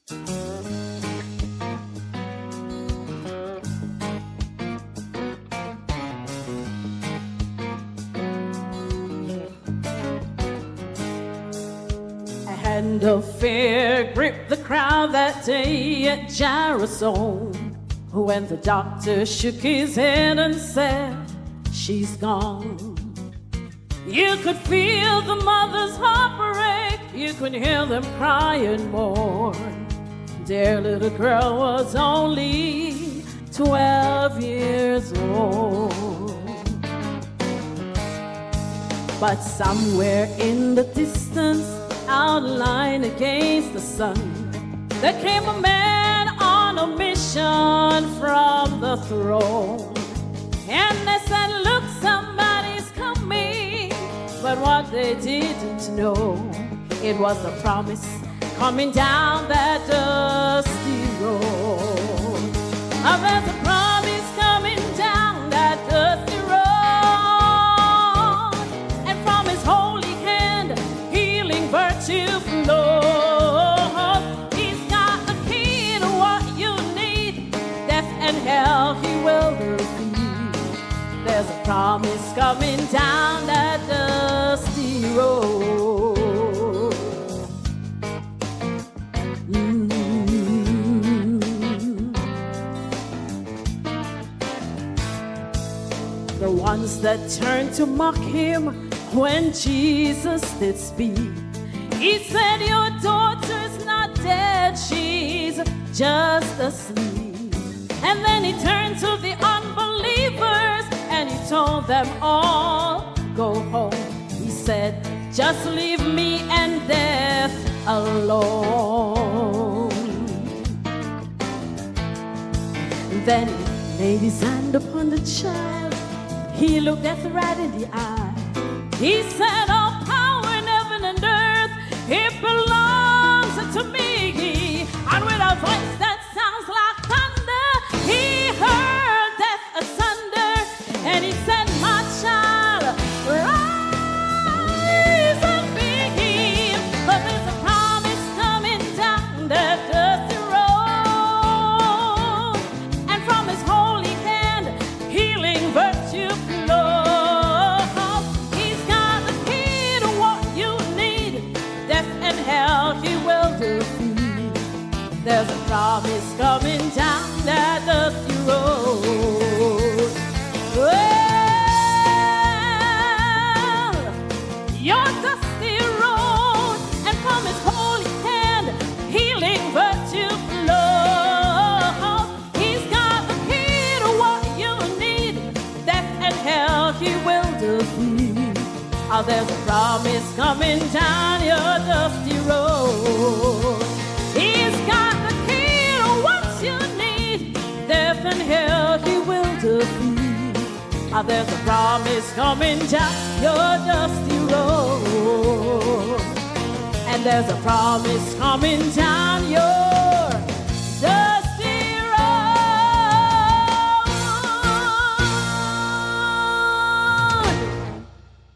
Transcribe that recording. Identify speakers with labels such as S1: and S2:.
S1: A hand of fear gripped the crowd that day at Jerusalem, when the doctor shook his head and said, "She's gone." You could feel the mother's heart break. You could hear them crying more. Their little girl was only 12 years old. But somewhere in the distance, outlined against the sun, there came a man on a mission from the throne. And they said, "Look, somebody's coming." But what they didn't know, it was the promise coming down that dusty road. Oh, there's a promise coming down that dusty road, and from his holy hand, healing virtue flows. He's got the key to what you need. Death and hell he will defeat. There's a promise coming down that dusty road. The ones that turned to mock him when Jesus did speak, he said, "Your daughter's not dead, she's just asleep." And then he turned to the unbelievers and he told them all, "Go home." He said, "Just leave me and death alone." And then he laid his hand upon the child. He looked death right in the eye. He said, "All power in heaven and earth, it belongs to me." And with a voice that sounds like thunder, he heard death asunder. And he said, "My child, rise and begin." But there's a promise coming down that dusty road, and from his holy hand, healing virtue flows. He's got the key to what you need. Death and hell he will defeat. There's a promise coming down that dusty road. Well, your dusty road, and from his holy hand, healing virtue flows. He's got the key to what you need. Death and hell he will defeat. Oh, there's a promise coming down your dusty road. He's got the key to what you need. Death and hell he will defeat. Oh, there's a promise coming down your dusty road. And there's a promise coming down your